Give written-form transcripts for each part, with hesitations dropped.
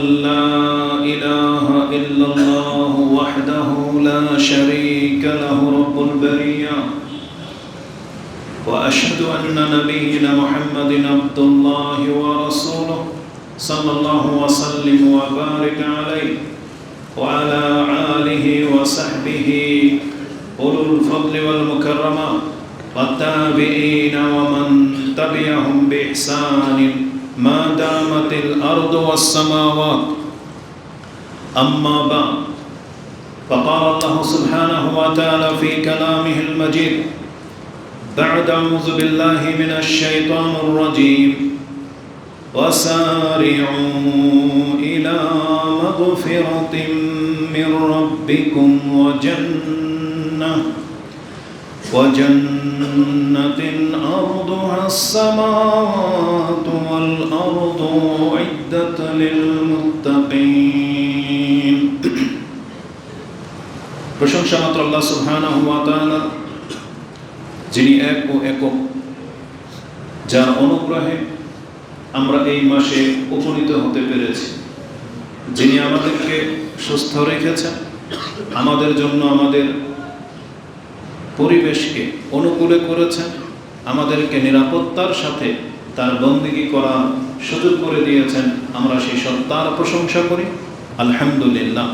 لا إله إلا الله وحده لا شريك له رب البرية وأشهد أن نبينا محمد عبد الله ورسوله صلى الله وسلم وبارك عليه وعلى آله وصحبه أولو الفضل والمكرمة والتابعين ومن تبعهم بإحسان ما دامت الأرض والسماوات أما بعد فقال الله سبحانه وتعالى في كلامه المجيد بعد أعوذ بالله من الشيطان الرجيم وسارعوا إلى مغفرة من ربكم وجنة أرضها السماوات والأرض أعدت للمتقين প্রশংসা মাত্র আল্লাহ সুবহানাহু ওয়া তাআলা, যিনি এক ও একক, যার অনুগ্রহে আমরা এই মাসে উপনীত হতে পেরেছি, যিনি আমাদেরকে সুস্থ রেখেছেন, আমাদের জন্য আমাদের পরিবেশকে অনুকূলে করেছেন, আমাদেরকে নিরাপত্তার সাথে তার বন্দেগী করার সুযোগ করে দিয়েছেন। আমরা সেই সত্তার প্রশংসা করি, আলহামদুলিল্লাহ।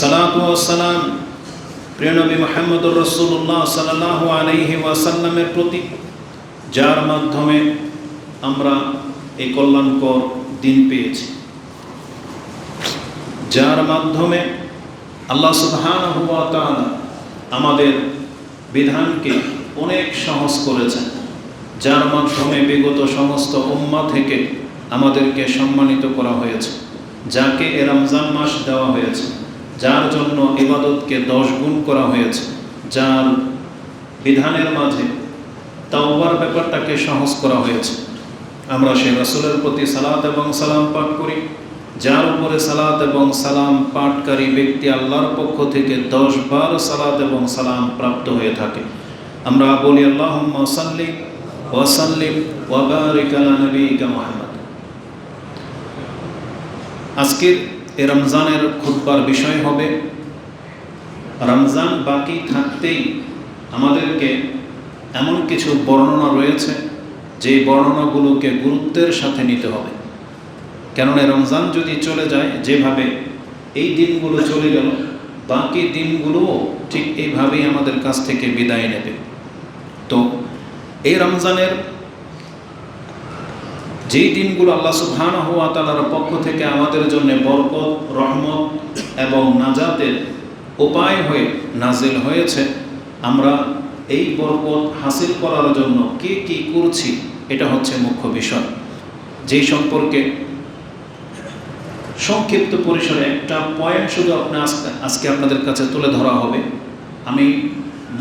সালাতু ওয়াস সালাম প্রিয় নবী মুহাম্মদুর রাসূলুল্লাহ সাল্লাল্লাহু আলাইহি ওয়াসাল্লামের প্রতি, যার মাধ্যমে আমরা এই কল্যাণকর দিন পেয়েছি, যার মাধ্যমে আল্লাহ সুবহানাহু ওয়া তাআলা আমাদের বিধানকে অনেক সহজ করেছেন, যার মাধ্যমে বিগত সমস্ত উম্মাহ থেকে আমাদেরকে সম্মানিত করা হয়েছে, যাকে এ রমজান মাস দেওয়া হয়েছে, যার জন্য ইবাদতকে 10 গুণ করা হয়েছে, যার বিধানের মাঝে তাওবার ব্যাপারটাকে সহজ করা হয়েছে। আমরা সেই রাসূলের প্রতি সালাত এবং সালাম পাঠ করি, যার উপরে সালাত এবং সালাম পাঠকারী ব্যক্তি আল্লাহর পক্ষ থেকে 10 বার সালাত এবং সালাম প্রাপ্ত হয়ে থাকে। আমরা বলি আল্লাহুম্মা সাল্লি ওয়া সাল্লিম ওয়া বারিক আলা নবিয়িকা মুহাম্মদ। আজকের এই রমজানের খুতবার বিষয় হবে রমজান বাকি থাকতেই আমাদেরকে এমন কিছু বর্ণনা রয়েছে যে বর্ণনাগুলোকে গুরুত্বের সাথে নিতে হবে। কেননা রমজান যদি চলে যায়, যেভাবে এই দিনগুলো চলে গেল, বাকি দিনগুলোও ঠিক এইভাবেই আমাদের কাছ থেকে বিদায় নেবে। তো এই রমজানের যেই দিনগুলো আল্লাহ সুবহানাহু ওয়া তাআলার পক্ষ থেকে আমাদের জন্য বরকত, রহমত এবং নাজাতের উপায় হয়ে নাজিল হয়েছে, আমরা এই বরকত হাসিল করার জন্য কি কি করছি, এটা হচ্ছে মুখ্য বিষয়, যেই সম্পর্কে সংক্ষিপ্ত পরিসরে একটা পয়েন্ট শুধু আজকে আপনাদের কাছে তুলে ধরা হবে। আমি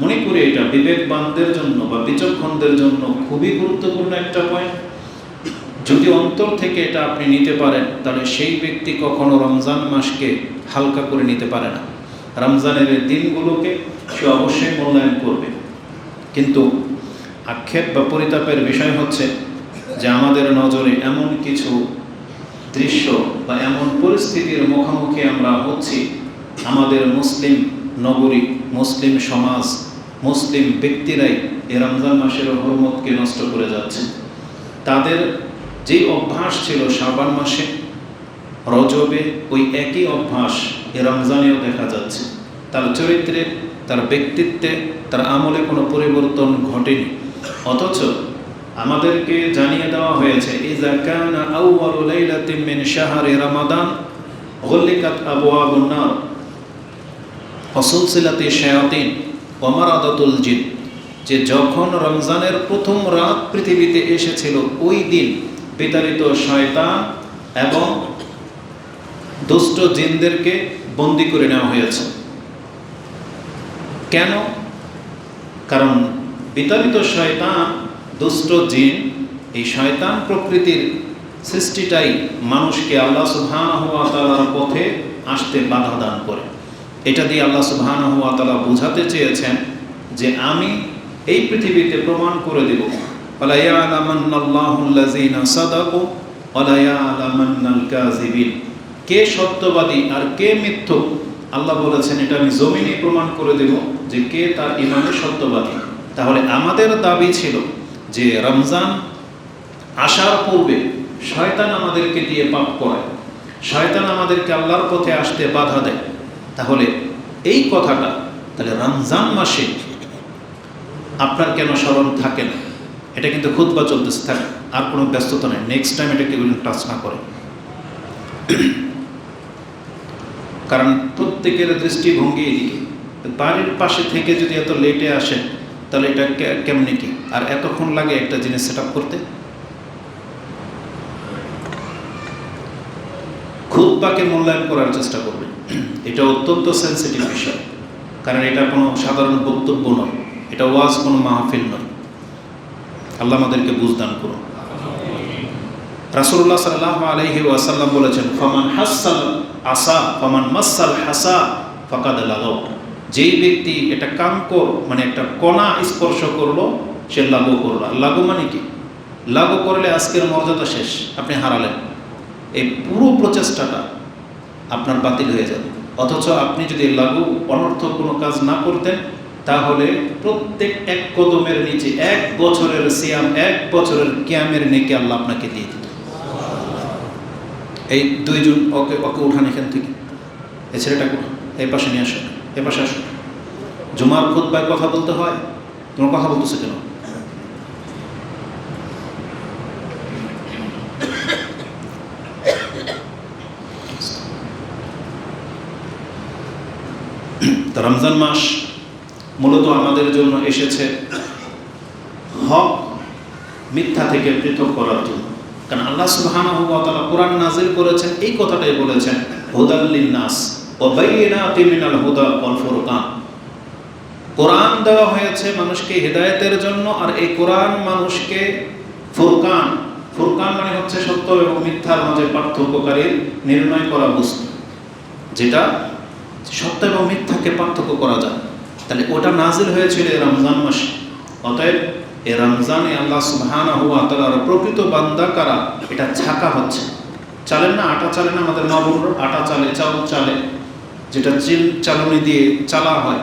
মনে করি এটা বিবেকবানদের জন্য বা বিচক্ষণদের জন্য খুবই গুরুত্বপূর্ণ একটা পয়েন্ট। যদি অন্তর থেকে এটা আপনি নিতে পারেন, তাহলে সেই ব্যক্তি কখনো রমজান মাসকে হালকা করে নিতে পারে না। রমজানের দিনগুলোকে সে অবশ্যই মূল্যায়ন করবে। কিন্তু আক্ষেপ বা পরিতাপের বিষয় হচ্ছে যে আমাদের নজরে এমন কিছু দৃশ্য বা এমন পরিস্থিতির মুখোমুখি আমরা হচ্ছি, আমাদের মুসলিম নগরী, মুসলিম সমাজ, মুসলিম ব্যক্তিরাই এই রমজান মাসের হরমতকে নষ্ট করে যাচ্ছে। তাদের যে অভ্যাস ছিল শাবান মাসে, রজবে, ওই একই অভ্যাস এ রমজানেও দেখা যাচ্ছে। তার চরিত্রে, তার ব্যক্তিত্বে, তার আমলে কোনো পরিবর্তন ঘটেনি। অথচ আমাদেরকে জানিয়ে দেওয়া হয়েছে ইযা কানা আউয়ালু লাইলাতিন মিন শাহরি রমাদান গুলিকাত আবওয়াবুন নার ওয়া সুলসিলাতিশ শায়াতিন ওয়া মারাদাতুল জিন, যে যখন রমজানের প্রথম রাত পৃথিবীতে এসেছিল, ওই দিন বিতাড়িত শয়তান এবং দুষ্ট জিনদেরকে বন্দী করে নেওয়া হয়েছে। কেন? কারণ বিতাড়িত শয়তান, দুষ্ট জিন, এই শয়তান প্রকৃতির সৃষ্টিটাই মানুষকে আল্লাহ সুবহানাহু ওয়া তাআলার পথে আসতে বাধা দান করে। এটা দিয়ে আল্লাহ সুবহানাহু ওয়া তাআলা বোঝাতে চেয়েছেন যে আমি এই পৃথিবীতে প্রমাণ করে দেব, ফালা ইয়ালামান্নাল্লাহুল্লাযীনা সাদাকু ওয়ালা ইয়ালামান্নাল কাযিবিন, কে সত্যবাদী আর কে মিথ্যুক আল্লাহ বলেছেন এটা আমি জমিনে প্রমাণ করে দেব যে কে তার ঈমানে সত্যবাদী। তাহলে আমাদের দাবি ছিল যে রমজান আসার পূর্বে শয়তান আমাদেরকে দিয়ে পাপ করায়, শয়তান আমাদেরকে আল্লাহর পথে আসতে বাধা দেয়। তাহলে এই কথাটা তাহলে রমজান মাসে আপনার কেন স্মরণ থাকে না? এটা কিন্তু খুতবা চলতেছে, থাকে, আর কোনো ব্যস্ততা নেই। নেক্সট টাইম এটাকে টাচ না করে, কারণ প্রত্যেকের দৃষ্টিভঙ্গি এদিকে। বাড়ির পাশে থেকে যদি এত লেটে আসেন তাহলে এটা কেমনি কি, আর এতক্ষণ লাগে একটা জিনিস সেট আপ করতে? খুতবাকে মূল্যায়ন করার চেষ্টা করবেন। এটা অত্যন্ত সেন্সিটিভ বিষয়, কারণ এটা কোনো সাধারণ বক্তব্য নয়, এটা ওয়াজ কোনো মাহফিল নয়। আল্লাহ আমাদেরকে বুঝদান করুন। রাসূলুল্লাহ সাল্লাল্লাহু আলাইহি ওয়াসাল্লাম বলেছেন, ফামান হাসাল আসা ফামান মাসাল হাসা ফাকাদ লাগাও, যেই ব্যক্তি এটা কাঙ্কর মানে একটা কণা স্পর্শ করলো সে লাগু করলো। লাগু মানে কি? লাগু করলে আজকের মর্যাদা শেষ, আপনি হারালেন। এই পুরো প্রচেষ্টাটা আপনার বাতিল হয়ে যাবে। অথচ আপনি যদি লাগু অনর্থক কোনো কাজ না করতেন তাহলে প্রত্যেক এক কদমের নিচে 1 বছরের সিয়াম, 1 বছরের কিয়ামের নেকি আল্লাহ আপনাকে দিয়ে দিত। এই 2 জন ওকে উঠান এখান থেকে, এই ছেলেটাকে এই পাশে নিয়ে আসো, এ পাশে আসো। জুমার খুতবায় কথা বলতে হয়, তোমার কথা বলতেছে কেন? রমজান মাস মূলত আমাদের জন্য এসেছে হক মিথ্যা থেকে পৃথক করার জন্য। কারণ আল্লাহ সুবহানাহু ওয়া তাআলা কোরআন নাযিল করেছেন, এই কথাটাই বলেছেন, হুদাল লিন-নাস ওয়া বাইয়িনাতিন মিনাল হুদা ওয়াল ফুরকান। কোরআন দেওয়া হয়েছে মানুষকে হেদায়েতের জন্য, আর এই কোরআন মানুষকে ফুরকান, ফুরকান মানে হচ্ছে সত্য এবং মিথ্যার মাঝে পার্থক্যকারী নির্ণয় করা বস্তু, যেটা সত্য এবং মিথ্যাকে পার্থক্য করা যায়। তাহলে ওটা নাজিল হয়েছিল রমজান মাসে। অতএব এই রমজানে আল্লাহ সুবহানাহু ওয়া তাআলার প্রকৃত বান্দা কারা এটা ছাকা হচ্ছে। চালেন না, আটা চালে না, আমাদের মা বোনরা আটা চালে, চাউল চালে, যেটা চালনি দিয়ে চালা হয়,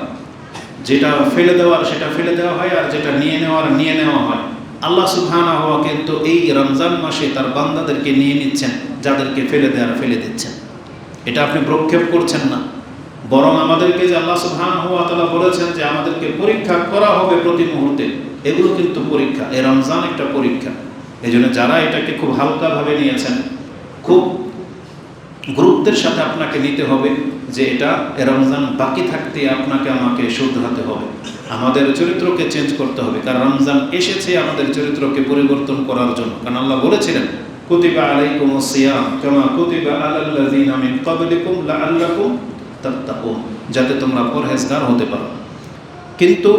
যেটা ফেলে দেওয়ার সেটা ফেলে দেওয়া হয়, আর যেটা নিয়ে নেওয়ার নিয়ে নেওয়া হয়। আল্লাহ সুবহানাহু ওয়া কিন্তু এই রমজান মাসে তার বান্দাদেরকে নিয়ে নিচ্ছেন, যাদেরকে ফেলে দেওয়ার ফেলে দিচ্ছেন। এটা আপনি প্রক্ষেপ করছেন না, বরং আমাদেরকে যে আল্লাহ সুবহানাহু ওয়া তাআলা বলেছেন যে আমাদেরকে পরীক্ষা করা হবে প্রতি মুহূর্তে, এগুলো কিন্তু পরীক্ষা। এই রমজান একটা পরীক্ষা। এই জন্য যারা এটাকে খুব হালকাভাবে নিয়েছেন, খুব গুরুত্বের সাথে আপনাকে নিতে হবে যে এটা রমজান বাকি থাকতে আপনাকে আমাকে শুধরাতে হবে, আমাদের চরিত্রকে চেঞ্জ করতে হবে। কারণ রমজান এসেছে আমাদের চরিত্রকে পরিবর্তন করার জন্য। কারণ আল্লাহ বলেছিলেন, কুতিবা আলাইকুমুস সিয়াম কামা কুতিবা আলাল্লাযিনা মিন ক্বাবলিকুম লাআল্লাকুম তাত্তাকুন, যাতে তোমরা পরহেজগার হতে পারো। কিন্তু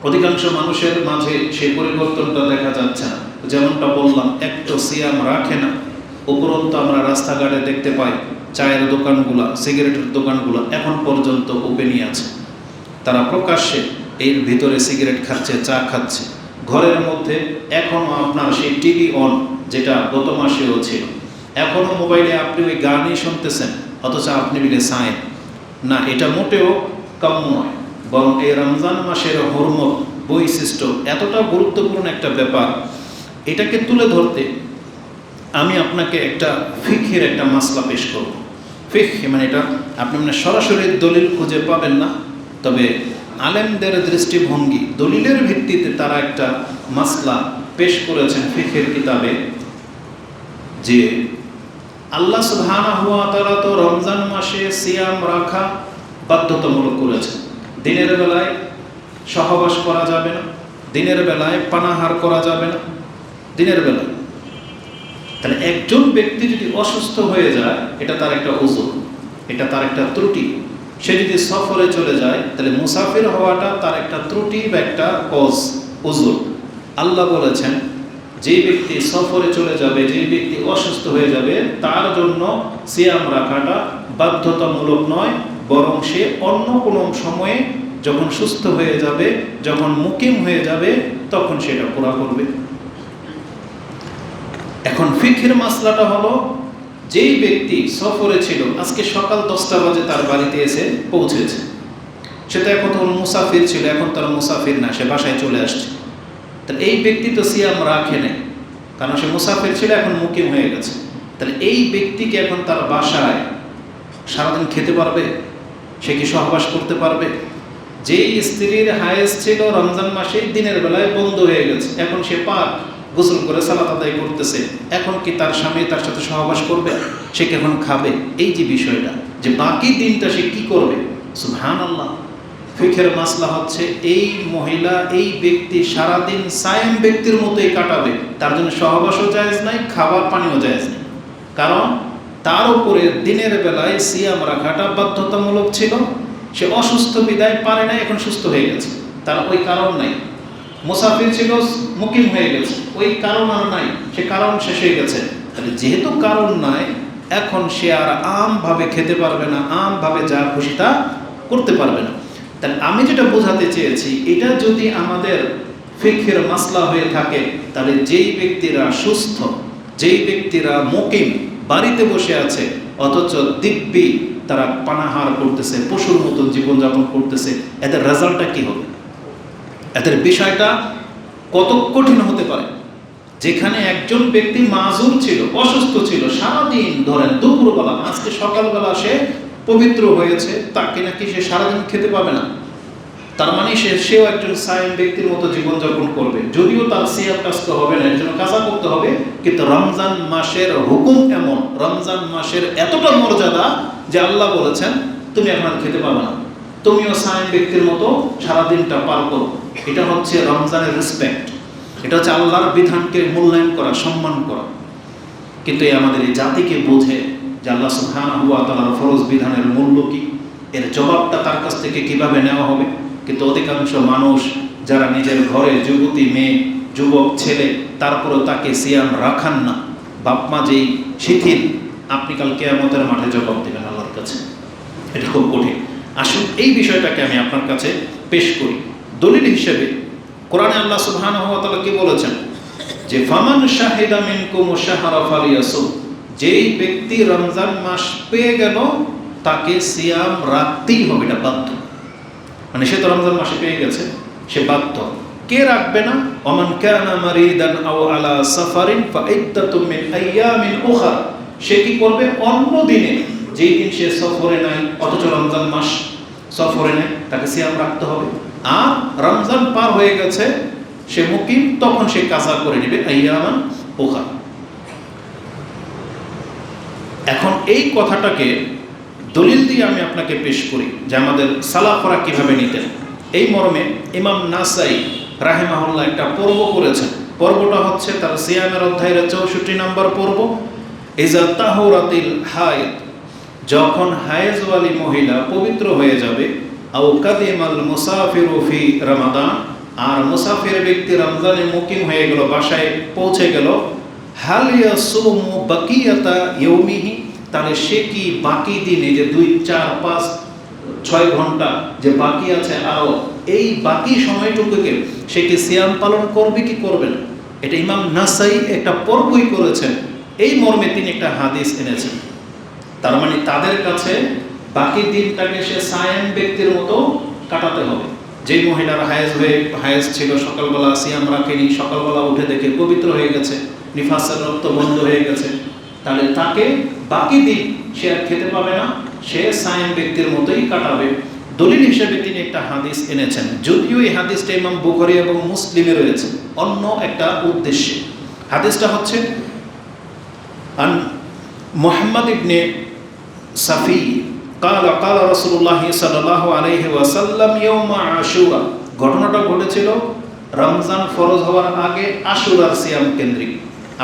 অধিকাংশ মানুষের মাঝে সেই পরিবর্তনটা দেখা যাচ্ছে না। যেমনটা বললাম, একটু সিয়াম রাখে না, উপরন্তু আমরা রাস্তাঘাটে দেখতে পাই চায়ের দোকানগুলা, সিগারেটের দোকানগুলো এখন পর্যন্ত ওপেনই আছে। তারা প্রকাশ্যে এর ভিতরে সিগারেট খাচ্ছে, চা খাচ্ছে। ঘরের মধ্যে এখনও আপনার সেই টিভি অন, যেটা গত মাসেও ছিল। এখনও মোবাইলে আপনি ওই গানই শুনতেছেন, অথচ আপনি মিলে চায়েন না। এটা মোটেও কাম্য নয়, বরং এই রমজান মাসের হরমত, বৈশিষ্ট্য এতটা গুরুত্বপূর্ণ একটা ব্যাপার, এটাকে তুলে ধরতে আমি আপনাকে একটা ফিকহের একটা মাসলা পেশ করব। ফিকহ মানে এটা আপনি মানে সরাসরি দলিল খুঁজে পাবেন না, তবে আলেমদের দৃষ্টিভঙ্গি, দলিলের ভিত্তিতে তারা একটা মাসলা পেশ করেছেন ফিকহের কিতাবে, যে আল্লাহ সুবহানাহু ওয়া তাআলা তো রমজান মাসে সিয়াম রাখা বাধ্যতামূলক করেছেন। দিনের বেলায় সহবাস করা যাবে না, দিনের বেলায় পানাহার করা যাবে না, দিনের বেলায়। তাহলে একজন ব্যক্তি যদি অসুস্থ হয়ে যায়, এটা তার একটা উযর, এটা তার একটা ত্রুটি। সে যদি সফরে চলে যায়, তাহলে মুসাফির হওয়াটা তার একটা ত্রুটি বা একটা কজ, উযর। আল্লাহ বলেছেন, যেই ব্যক্তি সফরে চলে যাবে, যেই ব্যক্তি অসুস্থ হয়ে যাবে, তার জন্য সিয়াম রাখাটা বাধ্যতামূলক নয়, বরং সে অন্য কোনো সময়ে যখন সুস্থ হয়ে যাবে, যখন মুকিম হয়ে যাবে, তখন সেটা পুরা করবে। এখন ফিকহের মাসলাটা হলো, যেই ব্যক্তি সফরে ছিল, আজকে সকাল 10টা বাজে তার বাড়িতে এসে পৌঁছেছে, সে তো এখন তখন মুসাফির ছিল, এখন তার মুসাফির না, সে বাসায় চলে আসছে। তাহলে এই ব্যক্তি তো সিয়াম রাখে নেই, কারণ সে মুসাফির ছিল, এখন মুকিম হয়ে গেছে। তাহলে এই ব্যক্তিকে এখন তার বাসায় সারাদিন খেতে পারবে? সে কি সহবাস করতে পারবে? যেই স্ত্রীর হায়েজ ছিল রমজান মাসে, দিনের বেলায় বন্ধ হয়ে গেছে, এখন সে পাক গোসল করে সালাত আদায় করতেছে, এখন কি তার স্বামী তার সাথে সহবাস করবে? সে কি এখন খাবে? এই যে বিষয়টা, যে বাকি দিনটা সে কি করবে? সুবহানাল্লাহ। ফিকহের মাসলা হচ্ছে, এই মহিলা, এই ব্যক্তি সারাদিন সায়েম ব্যক্তির মতোই কাটাবে, তার জন্য সহবাসও জায়েজ নাই, খাবার পানিও জায়েজ নাই। কারণ তার উপরে দিনের বেলায় সিয়াম রাখাটা বাধ্যতামূলক ছিল, সে অসুস্থ বিদায় পারে না, এখন সুস্থ হয়ে গেছে, তার ওই কারণ নাই। মুসাফির ছিল, মুকিম হয়ে গেছে, ওই কারণ আর নাই, সে কারণ শেষ হয়ে গেছে। তাহলে যেহেতু কারণ নাই, এখন সে আর আমভাবে খেতে পারবে না, আমভাবে যা খুশি তা করতে পারবে না। তাহলে আমি যেটা বোঝাতে চেয়েছি, এটা যদি আমাদের ফিকহের মাসলা হয়ে থাকে, তাহলে যেই ব্যক্তিরা সুস্থ, যেই ব্যক্তিরা মুকিম, বাড়িতে বসে আছে, অথচ দিব্যি তারা পানাহার করতেছে, পশুর মতো জীবনযাপন করতেছে, এদের রেজাল্টটা কি হবে? এদের বিষয়টা কত কঠিন হতে পারে। যেখানে একজন ব্যক্তি মাজুর ছিল, অসুস্থ ছিল, সারাদিন ধরেন দুপুরবেলা, আজকে সকালবেলা সে পবিত্র হয়েছে, তাকে নাকি সে সারাদিন খেতে পাবে না। তার মানে সেও একজন সায়েম ব্যক্তির মতো জীবনযাপন করবে, যদিও তার সিয়াম কাজকে হবে না, এর জন্য কাজা করতে হবে। কিন্তু রমজান মাসের হুকুম এমন, রমজান মাসের এতটা মর্যাদা যে আল্লাহ বলেছেন তুমি এখন খেতে পাবে না, তুমিও সায়েম ব্যক্তির মতো সারাদিনটা পার করো। এটা হচ্ছে রমজানের রেসপেক্ট, এটা হচ্ছে আল্লাহর বিধানকে মূল্যায়ন করা, সম্মান করা। কিন্তু আমাদের এই জাতিকে বোঝে যে আল্লাহ সুবহানাহু ওয়া তাআলার ফরজ বিধানের মূল্য কি, এর জবাবটা তার কাছ থেকে কিভাবে নেওয়া হবে। কিন্তু অধিকাংশ মানুষ যারা নিজের ঘরে যুবতী মেয়ে, যুবক ছেলে, তারপরেও তাকে সিয়াম রাখান না, বাপ মা যেই শিথিল, আপনি কাল কিয়ামতের মাঠে জবাব দেবেন আল্লাহর কাছে। এটা খুব কঠিন। আসুন এই বিষয়টাকে আমি আপনার কাছে পেশ করি দলিল হিসেবে। কোরআনে আল্লাহ সুবহানাহু ওয়া তাআলা কি বলেছেন, যে ফামান শাহিদা মিনকুম শাহরা ফালিয়াসুম, যেই ব্যক্তি রমজান মাস পেয়ে গেল তাকে সিয়াম রাখতেই হবে, এটা বাধ্য। মানে সে তো রমজান মাসে পেয়ে গেছে, সে বাধ্য। কে রাখবে না? ওমান কানা মারিদান আও আলা সাফারিন ফাইদ্দাতুম মিন আইয়ামিন উখরা, সে কি করবে? অন্য দিনে, যেই দিন সে সফরে নাই, অথচ রমজান মাস সফরে নেই, তাকে সিয়াম রাখতে হবে। আর রমজান পার হয়ে গেছে, সে মুকিম, তখন সে কাজা করে নেবে আইয়ামান উখরা। এখন এই কথাটাকে দলিল দিয়ে আমি আপনাকে পেশ করি যে আমাদের সালাফরা কিভাবে নিতেন। এই মর্মে ইমাম নাসাই রাহিমাহুল্লাহ একটা পর্ব করেছেন। পর্বটা হচ্ছে তার সিয়ামের অধ্যায়ের 64 নম্বর পর্ব। ইজা তাহুরাতিল হায়েদ, যখন হায়েজওয়ালি মহিলা পবিত্র হয়ে যাবে, আও কাদিমাল মুসাফিরু ফি রমাদান, আর মুসাফির ব্যক্তি রমজানে মুকিম হয়ে গেল, বাসায় পৌঁছে গেল, হাল ইয়াসুমু বাকিয়াতা ইয়াউমিহি, তাহলে সে কি বাকি দিনে যে 2, 4, 5, 6 ঘন্টা যে বাকি আছে, আরও এই বাকি সময়টুকুকে সে কি সিয়াম পালন করবে কি করবে না? এটা ইমাম নাসাই একটা পর্বই করেছেন। এই মর্মে তিনি একটা হাদিস এনেছেন। তার মানে তাদের কাছে বাকি দিনটাকে সে সায়েম ব্যক্তির মতো কাটাতে হবে। যেই মহিলার হায়েজ ছিল, সকালবেলা সিয়াম রাখেনি, সকালবেলা উঠে দেখে পবিত্র হয়ে গেছে, নিফাসের রক্ত বন্ধ হয়ে গেছে, তাহলে তাকে বাকি দিন সে আর খেতে পাবে না, সে সায়েম ব্যক্তির মতোই কাটাবে। দলিল হিসেবে তিনি একটা হাদিস এনেছেন, যদিও এই হাদিসটা ইমাম বুখারী এবং মুসলিমে রয়েছে অন্য একটা উদ্দেশ্যে। হাদিসটা হচ্ছে আন মুহাম্মদ ইবনে সাফি কালা কালা রাসূলুল্লাহ সাল্লাল্লাহু আলাইহি ওয়াসাল্লাম ইয়াউমা আশুরা। ঘটনাটা ঘটেছিল রমজান ফরজ হওয়ার আগে, আশুরার সিয়াম কেন্দ্রিক।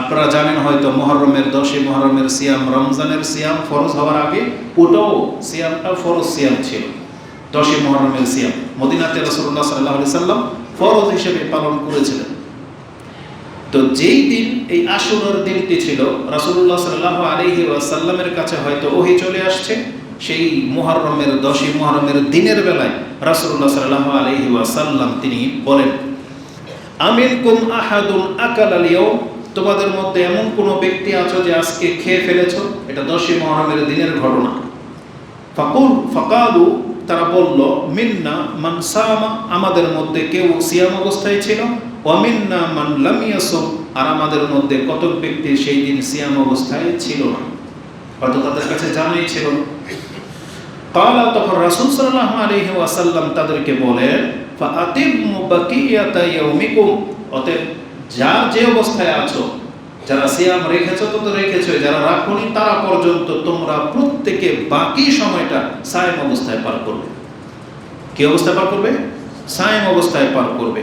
আপনারা জানেন হয়তো মুহররমের 10 মুহররমের সিয়াম, রমজানের সিয়াম ফরজ হওয়ার আগে ওটাও সিয়ামটা ফরজ সিয়াম ছিল। 10 মুহররমের সিয়াম মদিনাতে রাসূলুল্লাহ সাল্লাল্লাহু আলাইহি সাল্লাম ফরজ হিসেবে পালন করেছিলেন। তো যেই দিন এই আশুরার দিনটি ছিল, রাসূলুল্লাহ সাল্লাল্লাহু আলাইহি ওয়াসাল্লামের কাছে হয়তো ওহী চলে আসছে। সেই মুহররমের 10 মুহররমের দিনের বেলায় রাসূলুল্লাহ সাল্লাল্লাহু আলাইহি ওয়াসাল্লাম তিনি বলেন, আমিনকুম আহাদুন আকালাল ইয়াউম, তোমাদের মধ্যে এমন কোনো ব্যক্তি আছো যে আজকে খেয়ে ফেলেছো? এটা 10ই মুহররমের দিনের ঘটনা। ফাকালু, তারা বলল, মিন্না মান সামা, আমাদের মধ্যে কেউ সিয়াম অবস্থায় ছিল, ওয়া মিন্না মান লাম ইয়াসুম, আর আমাদের মধ্যে কতক ব্যক্তি সেই দিন সিয়াম অবস্থায় ছিল না, হয়তো তাদের কাছে জানাই ছিল না। ক্বালা, তখন রাসূল সাল্লাল্লাহু আলাইহি ওয়াসাল্লাম তাদেরকে বলেন, ফাআতিমু বাকিয়াতা ইয়াউমিকুম, অতএব যা যে অবস্থায় আছো, যারা সিয়াম রেখেছো তো রেখেছো, যারা রাখোনি তারা পর্যন্ত তোমরা প্রত্যেকে বাকি সময়টা সায়েম অবস্থায় পার করবে। কি অবস্থায় পার করবে? সায়েম অবস্থায় পার করবে।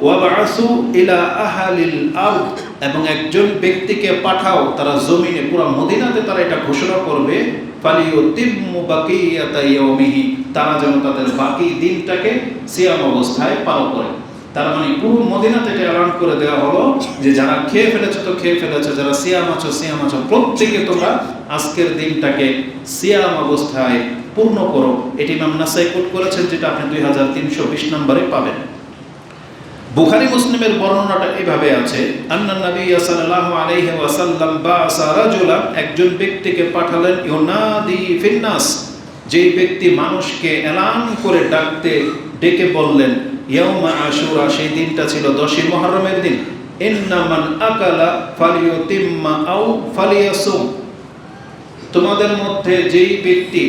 ওয়াবআসু ইলা আহলিল আরদ, এবং একজন ব্যক্তিকে পাঠাও, তারা জমিনে পুরো মদিনাতে তারা এটা ঘোষণা করবে, ফালিয়ুতিম্মু বাকিয়াতা ইয়াউমিহি, তারা যেন তাদের বাকি দিনটাকে সিয়াম অবস্থায় পার করে। তার মানে পুরো মদিনাতে এটা এলান করে দেওয়া হলো যে যারা খেয়ে ফেলেছো তো খেয়ে ফেলেছো, যারা সিয়াম আছো প্রত্যেকে তোমরা আজকের দিনটাকে সিয়াম অবস্থায় পূর্ণ করো। এটি ইমাম নাসাই কোট করেছেন, যেটা আপনি 2320 নম্বরে পাবেন। বুখারী মুসলিমের বর্ণনাটা এভাবে আছে, আন্না নবী সাল্লাল্লাহু আলাইহি ওয়াসাল্লাম বাআসা রাজুলান, একজন ব্যক্তিকে পাঠালেন, ইউনাদি ফিন্নাস, যেই ব্যক্তি মানুষকে এলান করে ডেকে বললেন, ইয়াউমা আশুরা, সেই দিনটা ছিল 10ই মুহররমের দিন, ইন্না মান আকালা ফালিয়ুতিম্মা আও ফালিয়াসুম, তোমাদের মধ্যে যেই ব্যক্তি,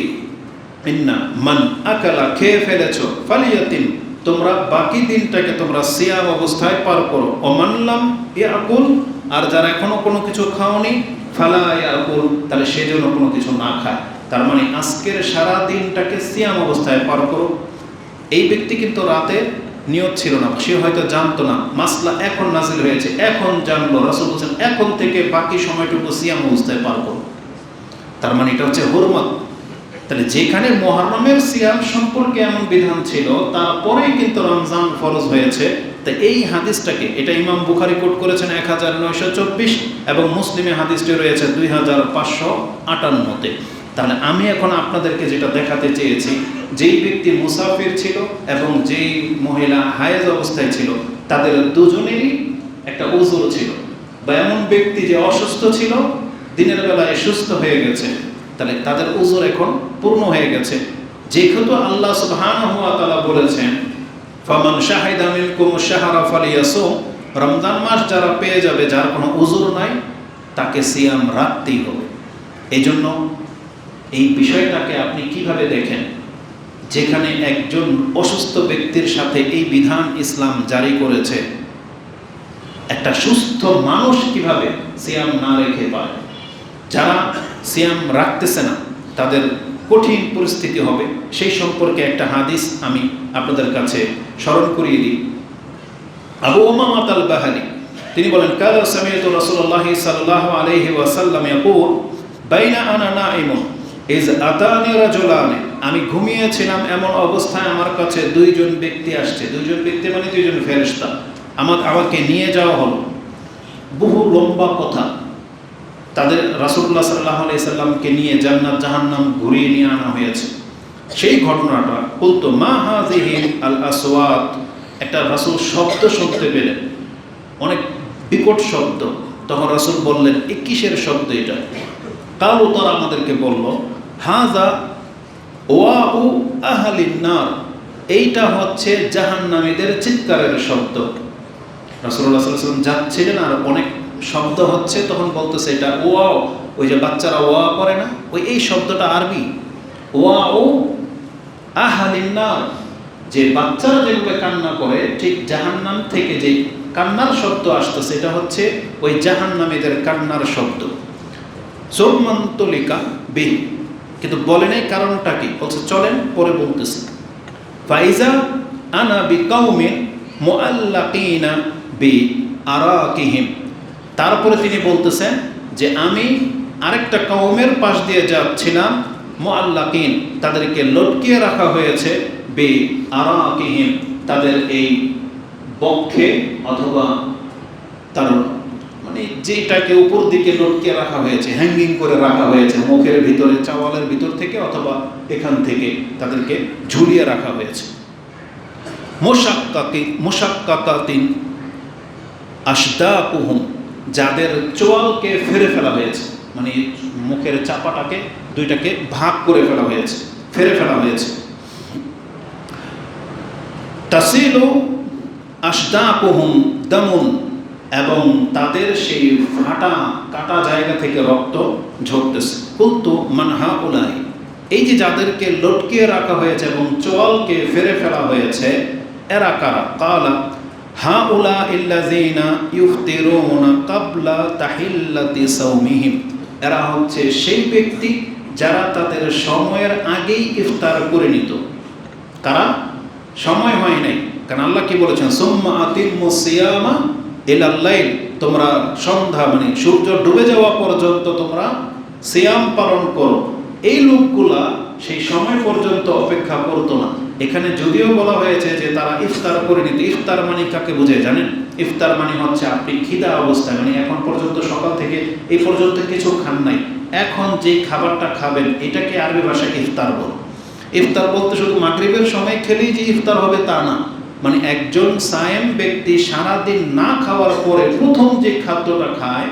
ইন্না মান আকালা, খেয়ে ফেলেছো, ফালিয়াতিম, তোমরা বাকি দিনটাকে তোমরা সিয়াম অবস্থায় পার করো। ওমানলাম ইয়াকুল, আর যারা এখনো কোনো কিছু খাওনি, ফালা ইয়াকুল, তাহলে সে যেন কোনো কিছু না খায়। তার মানে আজকের সারা দিনটাকে সিয়াম অবস্থায় পার করো। এই ব্যক্তি কিন্তু রাতে নিয়ত ছিল না, সে হয়তো জানতো না, মাসলা এখন নাজিল হয়েছে, এখন জানলো, রাসূল বলেছেন এখন থেকে বাকি সময়টুকু সিয়াম অবস্থায় পার করো। তার মানে এটা হচ্ছে হুরমত। তাহলে যেখানে মুহররমের সিয়াম সম্পর্কে এমন বিধান ছিল, তারপরেই কিন্তু রমজান ফরজ হয়েছে। তো এই হাদিসটাকে, এটা ইমাম বুখারী কোট করেছেন 1924, এবং মুসলিমে হাদিসটি রয়েছে 2558-তে। তাহলে আমি এখন আপনাদেরকে যেটা দেখাতে চেয়েছি, যেই ব্যক্তি মুসাফির ছিল এবং যেই মহিলা হায়েজ অবস্থায় ছিল, তাদের দুজনেরই একটা উযর ছিল, বা এমন ব্যক্তি যে অসুস্থ ছিল, দিনের বেলায় সুস্থ হয়ে গেছে, তাহলে তাদের উযর এখন পূর্ণ হয়ে গেছে। যেহেতু আল্লাহ সুবহানাহু ওয়া তাআলা বলেছেন, ফামান শাহিদা মিনকুমুশ শাহরা ফালিয়াসুম, রমজান মাস যারা পেয়ে যাবে, যার কোনো উযর নাই, তাকে সিয়াম রাখতেই হবে। এইজন্য এই বিষয়টাকে আপনি কিভাবে দেখেন, যেখানে একজন অসুস্থ ব্যক্তির সাথে এই বিধান ইসলাম জারি করেছে, একটা সুস্থ মানুষ কিভাবে সিয়াম না রেখে পারে? যারা সিয়াম রাখতেছে না তাদের কঠিন পরিস্থিতি হবে। সেই সম্পর্কে একটা হাদিস আমি আপনাদের কাছে স্মরণ করিয়ে দিই। আবু উমামা আল বাহারি তিনি বলেন, কালা সামিআতু রাসূলুল্লাহি সাল্লাল্লাহু আলাইহি ওয়াসাল্লাম ইয়াকুল, বাইনা আনা নাইমুন ইজ আতানি রাজুলানি, আমি ঘুমিয়েছিলাম, এমন অবস্থায় আমার কাছে দুইজন ব্যক্তি আসছে। দুইজন ব্যক্তি মানে দুইজন ফেরেশতা, আমাকে নিয়ে যাওয়া হলো। বহু লম্বা কথা, তাদের রাসূলুল্লাহ সাল্লাল্লাহু আলাইহি সাল্লামকে নিয়ে জান্নাত জাহান্নাম ঘুরিয়ে নিয়ে আনা হয়েছে। সেই ঘটনাটা বলতো, মা হাযিহি আল আসওয়াত, একটা রাসূল শব্দ শুনতে পেলেন, অনেক বিকট শব্দ। তখন রাসূল বললেন, এ কিসের শব্দ এটা? কালু, তারা আমাদেরকে বলল, হাযা ওয়াউ আহলিন নার, এইটা হচ্ছে জাহান্নামীদের চিৎকারের শব্দ। রাসূলুল্লাহ সাল্লাল্লাহু আলাইহি ওয়াসাল্লাম যাচ্ছিলেন, আর অনেক শব্দ হচ্ছে, তখন বলতেছে এটা ওয়াও, ওই যে বাচ্চারা ওয়া করে না, ওই এই শব্দটা আরবি, ওয়াও আহলিন নার, যে বাচ্চারা যেভাবে কান্না করে, ঠিক জাহান্নাম থেকে যে কান্নার শব্দ আসতেছে, এটা হচ্ছে ওই জাহান্নামীদের কান্নার শব্দ। সুরমান্তলিকা বি, কিন্তু বলেন এই কারণটা কি, বলছে চলেন পরে বলতেছি। ফাইজা আনা বিকাউমিন মুআল্লাকিনা বি আরাকিহিম, তারপরে তিনি বলতেছেন যে আমি আরেকটা কওমের পাশ দিয়ে যাচ্ছিলাম, মুআল্লাকিন, তাদেরকে লটকিয়ে রাখা হয়েছে, বি আরাকিহিম, তাদের এই বক্ষে, অথবা তার মানে যেটাকে উপর দিকে লটকিয়ে রাখা হয়েছে, হ্যাঙ্গিং করে রাখা হয়েছে, মুখের ভিতরে, চাওয়ালের ভিতর থেকে, অথবা এখান থেকে তাদেরকে ঝুলিয়ে রাখা হয়েছে। মুশাক্কাকাতিন আশদাকুহুম, যাদের চোয়ালকে ফেরে ফেলা হয়েছে, মানে মুখের চাপাটাকে দুইটাকে ভাগ করে ফেলা হয়েছে, ফেরে ফেলা হয়েছে। তাসিলু আশদাকুহুম দামুন, এবং তাদের সেই ফাটা কাটা জায়গা থেকে রক্ত ঝরতেছে। কুলতু মান হাউলাই, এই যে যাদেরকে লটকিয়ে রাখা হয়েছে এবং চোয়ালকে ফেরে ফেলা হয়েছে, এরা কারা? কালা হাউলা ইল্লাযিনা ইফতিরুনা ক্বাবলা তাহিল্লাতি সাওমিহিম, এরা হচ্ছে সেই ব্যক্তি যারা তাদের সময়ের আগেই ইফতার করে নিত। কারা? সময় হয় নাই, কারণ আল্লাহ কি বলেছেন, সুম্মা আতিম্মুস সিয়ামা ইলাল লাইল, তোমরা সন্ধ্যা মানে সূর্য ডুবে যাওয়া পর্যন্ত তোমরা সিয়াম পালন করো। এই লোকগুলা সেই সময় পর্যন্ত অপেক্ষা করতো না। এখানে যদিও বলা হয়েছে যে তারা ইফতার করে নিত, ইফতার মানে কাকে বোঝায় জানেন? ইফতার মানে হচ্ছে আপনি খিদা অবস্থায়, মানে এখন পর্যন্ত সকাল থেকে এই পর্যন্ত কিছু খান নাই, এখন যে খাবারটা খাবেন এটাকে আরবি ভাষায় ইফতার বলে। ইফতার বলতে শুধু মাগরিবের সময় খেলেই যে ইফতার হবে তা না, মানে একজন সায়েম ব্যক্তি সারাদিন না খাওয়ার পরে প্রথম যে খাদ্যটা খায়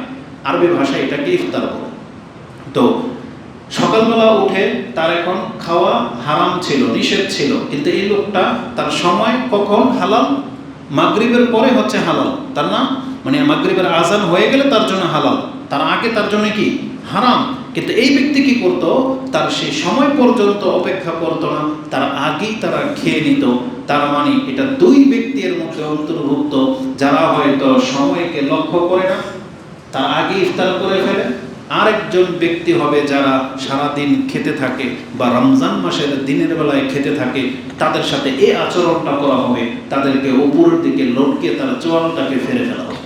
আরবি ভাষায় এটাকে ইফতার বলে। তো সকালবেলা উঠে তার এখন খাওয়া হারাম ছিল, নিষেধ ছিল, কিন্তু এই লোকটা তার সময় কখন হালাল? মাগরিবের পরে হচ্ছে হালাল, তার না মানে মাগরিবের আজান হয়ে গেলে তার জন্য হালাল, তার আগে তার জন্য কি হারাম। কিন্তু এই ব্যক্তি কি করতো? তার সেই সময় পর্যন্ত অপেক্ষা করতো না, তার আগেই তারা খেয়ে নিত। তার মানে এটা দুই ব্যক্তির মধ্যে অন্তর্ভুক্ত, যারা হয়তো সময়কে লক্ষ্য করে না, তার আগে ইফতার করে ফেলে। আরেকজন ব্যক্তি হবে যারা সারাদিন খেতে থাকে বা রমজান মাসের দিনের বেলায় খেতে থাকে, তাদের সাথে এই আচরণটা করা হবে, তাদেরকে উপরের দিকে লটকে তার চোয়ালটাকে ফেরে ফেলা হবে।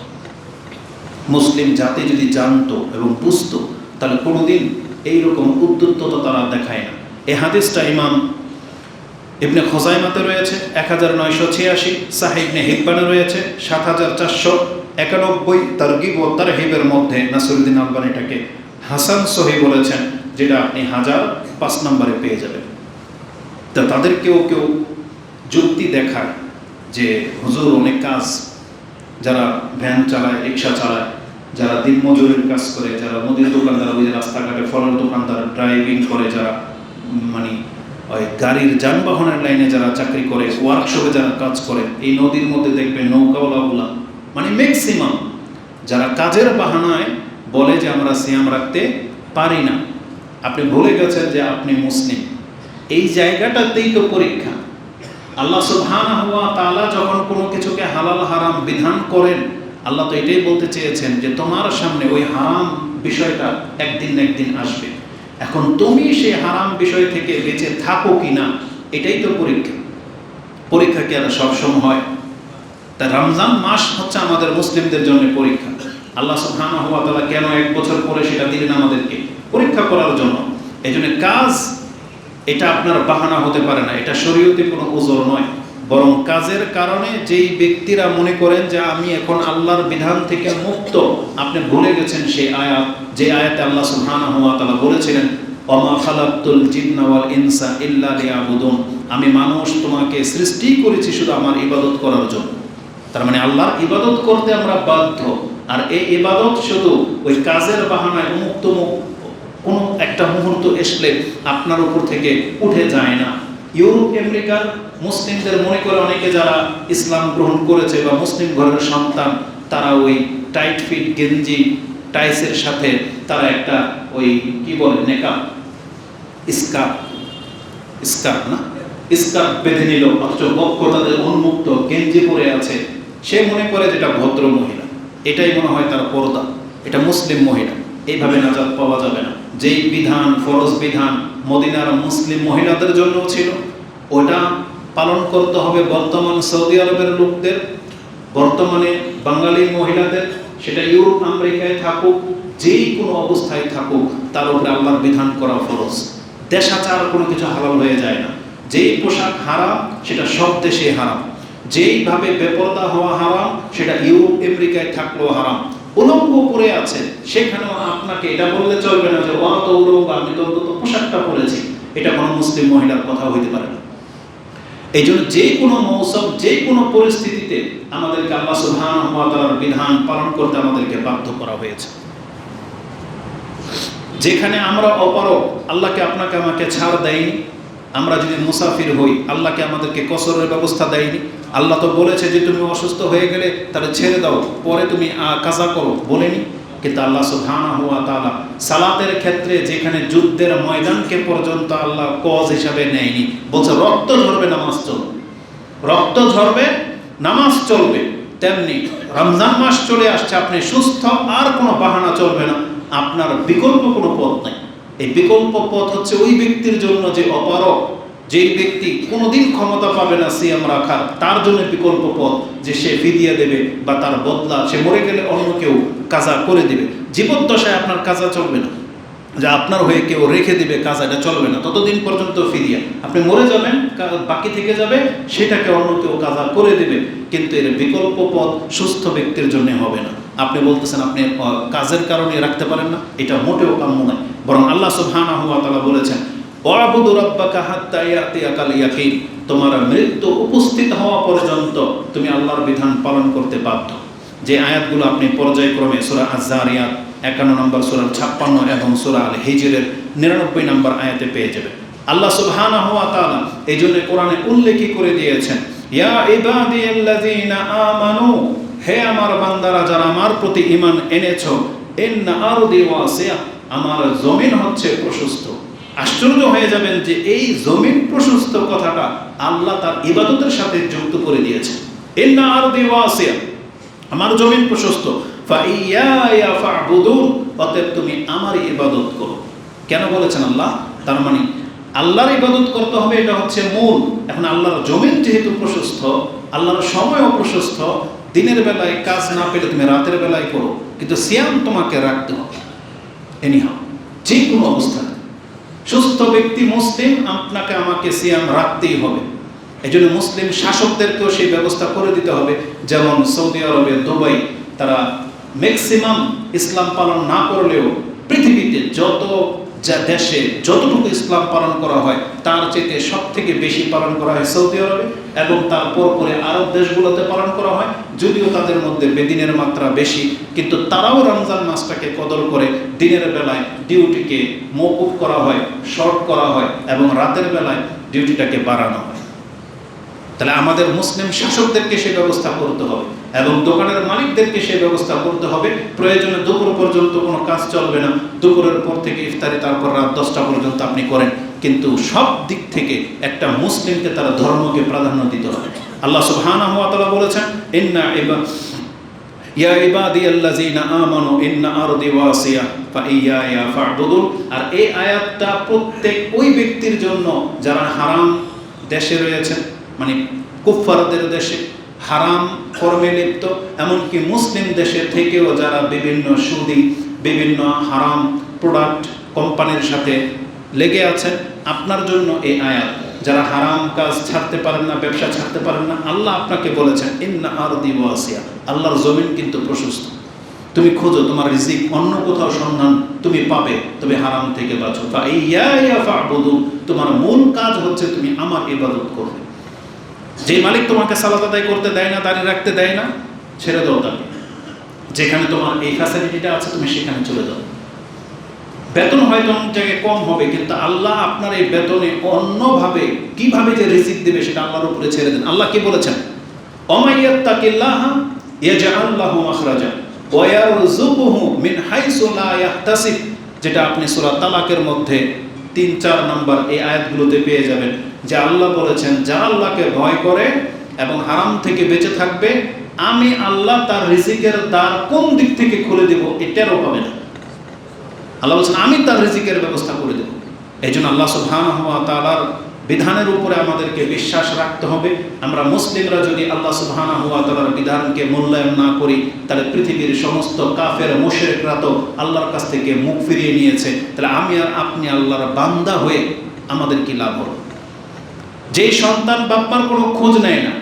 মুসলিম জাতি যদি জানতো এবং বুঝতো তাহলে কোনোদিন এইরকম উদ্যুত্ততা তারা দেখায় না। এই হাদিসটা ইমাম ইবনে খুজাইমাতে রয়েছে 1986, সাহিহ ইবনে হিব্বানে রয়েছে 7491, তারগিব ও তারহিবের মধ্যে নাসিরুদ্দিন আলবানী এটাকে হাসান সহিহ বলেছেন, যেটা আপনি 1005 নম্বরে পেয়ে যাবেন। তা তাদের কেউ কেউ যুক্তি দেখায় যে হুজুর অনেক কাজ, যারা ভ্যান চালায়, রিক্সা চালায়, যারা দিনমজুরের কাজ করে, যারা মুদির দোকানদার, ওই রাস্তাঘাটে ফলের দোকানদার, ড্রাইভিং করে, যারা মানে ওই গাড়ির যানবাহনের লাইনে যারা চাকরি করে, ওয়ার্কশপে যারা কাজ করে, এই নদীর মধ্যে দেখবে নৌকাওয়ালাগুলা, মানে ম্যাক্সিমাম যারা কাজের বাহানায় বলে যে আমরা সিয়াম রাখতে পারি না। আপনি ভুলে গেছেন যে আপনি মুসলিম। এই জায়গাটাতেই তো পরীক্ষা। আল্লাহ সুবহানাহু ওয়া তাআলা যখন কোনো কিছুকে হালাল হারাম বিধান করেন, আল্লাহ তো এটাই বলতে চেয়েছেন যে তোমার সামনে ওই হারাম বিষয়টা একদিন না একদিন আসবে। এখন তুমি সেই হারাম বিষয় থেকে বেঁচে থাকো কিনা, এটাই তো পরীক্ষা। পরীক্ষা কি আর সবসময় হয়? তা রমজান মাস হচ্ছে আমাদের মুসলিমদের জন্য পরীক্ষা। আল্লাহ সুবহানাহু ওয়া তাআলা কেন 1 বছর পরে সেটা দিলেন আমাদেরকে? পরীক্ষা করার জন্য। এই জন্য কাজ এটা আপনার বাহানা হতে পারে না, এটা শরীয়তে কোনো উযর নয়, বরং কাজের কারণে যেই ব্যক্তিরা মনে করেন যে আমি এখন আল্লাহর বিধান থেকে মুক্ত, আপনি ভুলে গেছেন সেই আয়াত, যে আয়াতে আল্লাহ সুবহানাহু ওয়া তাআলা বলেছিলেন ওমা খালাকতুল জিন্না ওয়াল ইনসা ইল্লা লিয়াবুদুন, আমি মানুষ তোমাকে সৃষ্টি করেছি শুধু আমার ইবাদত করার জন্য। তার মানে আল্লাহর ইবাদত করতে আমরা বাধ্য, আর এই ইবাদত শুধু ওই কাজের বাহানায় মুক্ত কোনো একটা মুহূর্ত আসলে আপনার উপর থেকে উঠে যায় না। ইউরোপ আমেরিকার মুসলিমদের মনে করে অনেকে যারা ইসলাম গ্রহণ করেছে বা মুসলিম ঘরের সন্তান, তারা ওই টাইট ফিট গেঞ্জি টাইসের সাথে তারা একটা ওই কি বলে নেকাব স্কার্ফ না স্কার্ফ বেঁধে নিল, অথচ বক্ষ তাদের উন্মুক্ত, গেঞ্জি পরে আছে। সে মনে করে যেটা ভদ্র মহিলা, এটাই মনে হয় তার পর্দা, এটা মুসলিম মহিলা। এইভাবে নাজাত পাওয়া যাবে না। যেই বিধান, ফরজ বিধান মদিনার মুসলিম মহিলাদের জন্য ছিল, ওটা পালন করতে হবে বর্তমান সৌদি আরবের লোকদের, বর্তমানে বাঙালি মহিলাদের, সেটা ইউরোপ আমেরিকায় থাকুক, যেই কোনো অবস্থায় থাকুক, তার উপরে আল্লাহর বিধান করা ফরজ। দেশাচার কোনো কিছু হালাল হয়ে যায় না। যেই পোশাক হারাম সেটা সব দেশে হারাম, যেইভাবে বেপরদা হওয়া হারাম সেটা ইউরোপ আমেরিকায় থাকলেও হারাম। উলঙ্গ পরে আছে, সেখানেও আপনাকে এটা বললে চলবে না যে ও তো উলঙ্গ, আমি তো অন্তত পোশাকটা পরেছি। এটা কোনো মুসলিম মহিলার কথা হইতে পারে না। এই জন্য যে কোনো মৌসুম, যে কোনো পরিস্থিতিতে আমাদেরকে আল্লাহ সুবহানাহু ওয়া তাআলার বিধান পালন করতে আমাদেরকে বাধ্য করা হয়েছে। যেখানে আমরা অপারগ, আল্লাহকে আপনাকে আমাকে ছাড় দেয়নি। আমরা যদি মুসাফির হই, আল্লাহকে আমাদেরকে কসরের ব্যবস্থা দেয়নি। আল্লাহ তো বলেছে যে তুমি অসুস্থ হয়ে গেলে তাহলে ছেড়ে দাও, পরে তুমি কাজা করো, বলেনি। কিন্তু আল্লাহ সুবহানাহু ওয়া তাআলা সালাতের ক্ষেত্রে যেখানে যুদ্ধের ময়দানকে পর্যন্ত আল্লাহ কজ হিসাবে নেয়নি, বলছে রক্ত ঝরবে নামাজ চলবে, রক্ত ঝরবে নামাজ চলবে। তেমনি রমজান মাস চলে আসছে, আপনি সুস্থ, আর কোনো বাহানা চলবে না, আপনার বিকল্প কোনো পথ নাই। এই বিকল্প পথ হচ্ছে ওই ব্যক্তির জন্য যে অপারগ, যেই ব্যক্তি কোনোদিন ক্ষমতা পাবে না সিয়াম রাখার, তার জন্য বিকল্প পথ যে সে ফিদিয়া দেবে বা তার বদলা, সে মরে গেলে অন্য কেউ কাজা করে দিবে। জীবদ্দশায় আপনার কাজা চলবে না, যে আপনার হয়ে কেউ রেখে দিবে কাজা, এটা চলবে না। ততদিন পর্যন্ত ফিদিয়া, আপনি মরে যাবেন, বাকি থেকে যাবে, সেটাকে অন্য কেউ কাজা করে দেবে। কিন্তু এর বিকল্প পথ সুস্থ ব্যক্তির জন্য হবে না। আপনি বলতেছেন আপনি কাজের কারণে রাখতে পারেন না, এটা মোটেও কাম্য নয়। বরং আল্লাহ সুবহানাহু ওয়া তাআলা বলেছেন, ওয়াবুদু রাব্বাকা হাত্তা ইয়াতিয়াকাল ইয়াকিন, তোমার মৃত্যু উপস্থিত হওয়া পর্যন্ত তুমি আল্লাহর বিধান পালন করতে বাধ্য। যে আয়াতগুলো আপনি পর্যায়ক্রমে সূরা আয-যারিয়াত 51 নম্বর, সূরা 56 এবং সূরা আল হিজরের 99 নম্বর আয়াতে পেয়ে যাবেন। আল্লাহ সুবহানাহু ওয়া তাআলা এই জন্য কোরআনে উল্লেখ করে দিয়েছেন, ইয়া ইবাদিয়াল্লাযীনা আমানু, হে আমার বান্দারা যারা আমার প্রতি ঈমান এনেছো, ইন্না আরদি ওয়াসিয়া, আমার জমিন হচ্ছে প্রশস্ত। আশ্চর্য হয়ে যাবেন যে এই জমিন প্রশস্ত কথাটা আল্লাহ তার ইবাদতের সাথে যুক্ত করে দিয়েছেন। ইন্না আরদি ওয়াসিয়া, আমার জমিন প্রশস্ত, ফাইয়ায়া ফা'বুদুন, অতএব তুমি আমারই ইবাদত করো। কেন বলেছেন আল্লাহ? তার মানে আল্লাহর ইবাদত করতে হবে, এটা হচ্ছে মূল। এখন আল্লাহর জমিন যেহেতু প্রশস্ত, আল্লাহর সময়ও প্রশস্ত, দিনের বেলায় কাজ না পেলে তুমি রাতের বেলায় করো, কিন্তু সিয়াম তোমাকে রাখতে হবে এনিহাও, যে কোনো অবস্থায়। সুস্থ ব্যক্তি মুসলিম, আপনাকে আমাকে সিয়াম রাখতেই হবে। এই জন্য মুসলিম শাসকদেরকেও সেই ব্যবস্থা করে দিতে হবে। যেমন সৌদি আরবে, দুবাই, তারা ম্যাক্সিমাম ইসলাম পালন না করলেও পৃথিবীতে যত দেশে যতটুকু ইসলাম পালন করা হয় তার চেয়ে সব থেকে বেশি পালন করা হয় সৌদি আরবে, এবং তারপর পরে আরব দেশগুলোতে পালন করা হয়। যদিও তাদের মধ্যে বেদিনের মাত্রা বেশি, কিন্তু তারাও রমজান মাসটাকে কদর করে দিনের বেলায় ডিউটিকে মওকুফ করা হয়, শর্ট করা হয়, এবং রাতের বেলায় ডিউটিটাকে বাড়ানো হয়। তাহলে আমাদের মুসলিম শাসকদেরকে সেই ব্যবস্থা করতে হবে, এবং দোকানের মালিকদেরকে সেই ব্যবস্থা করতে হবে। প্রয়োজনে দুপুর পর্যন্ত কোনো কাজ চলবে না, দুপুরের পর থেকে ইফতারি, তারপর রাত 10টা পর্যন্ত আপনি করেন, কিন্তু সব দিক থেকে একটা মুসলিমকে তার ধর্মকে প্রাধান্য দিতে হবে। আল্লাহ সুবহানাহু ওয়া তাআলা বলেছেন, ইয়া ইবাদিয়াল্লাযীনা আমানু ইন্না আরদি ওয়াসিয়া ফাইয়ায়া ফা'বুদুন। আর এই আয়াতটা প্রত্যেক ওই ব্যক্তির জন্য যারা হারাম দেশে রয়েছেন, মানে কুফফারদের দেশে হারাম কর্মে লিপ্ত, এমনকি মুসলিম দেশে থেকেও যারা বিভিন্ন সুদি, বিভিন্ন হারাম প্রোডাক্ট কোম্পানির সাথে লেগে আছেন, আপনার জন্য এই আয়াত। যারা হারাম কাজ ছাড়তে পারেন না, ব্যবসা ছাড়তে পারেন না, আল্লাহ আপনাকে বলেছেন ইন্না আরদি ওয়াসিয়া, আল্লাহর জমিন কিন্তু প্রশস্ত। তুমি খোঁজো, তোমার রিজিক অন্য কোথাও সন্ধান তুমি পাবে, তবে হারাম থেকে বাঁচো। ফাইয়ায়া ফা'বুদুন, তোমার মূল কাজ হচ্ছে তুমি আমার ইবাদত করবে। যে মালিক তোমাকে সালাত আদায় করতে দেয় না, দাঁড়িয়ে রাখতে দেয় না, ছেড়ে দাও তাকে। যেখানে তোমার এই ফ্যাসিলিটিটা আছে তুমি সেখানে চলে যাও। বেতন হয়তো অনেক জায়গায় কম হবে, কিন্তু আল্লাহ আপনার এই বেতনে অন্যভাবে কিভাবে যে রিজিক দেবে সেটা আল্লাহর উপরে ছেড়ে দেন। আল্লাহ কি বলেছেন? ওমাইয়াত্তাকিল্লাহ ইয়াজআল লাহু মাখরাজা ওয়া ইয়ারযুকুহু মিন হাইসু লা ইয়াহতাসিব, যেটা আপনি সূরা তালাকের মধ্যে 3-4 নম্বর এই আয়াতগুলোতে পেয়ে যাবেন। যে আল্লাহ বলেছেন, যারা আল্লাহকে ভয় করে এবং হারাম থেকে বেঁচে থাকবে, আমি আল্লাহ তার রিজিকের দ্বার কোন দিক থেকে খুলে দেব এটারও হবে না। আল্লাহ বলছেন আমি তার রিজিকের ব্যবস্থা করে দেব। এই জন্য আল্লাহ সুবহানাহু ওয়া তাআলার বিধানের উপরে আমাদেরকে বিশ্বাস রাখতে হবে। আমরা মুসলিমরা যদি আল্লাহ সুবহানাহু ওয়া তাআলার বিধানকে মূল্যায়ন না করি, তাহলে পৃথিবীর সমস্ত কাফের মুশরিকরা তো আল্লাহর কাছ থেকে মুখ ফিরিয়ে নিয়েছে। তাহলে আমি আর আপনি আল্লাহর বান্দা হয়ে আমাদের কি লাভ হলো? যেই সন্তান বাপমার কোনো খোঁজ নেয় না,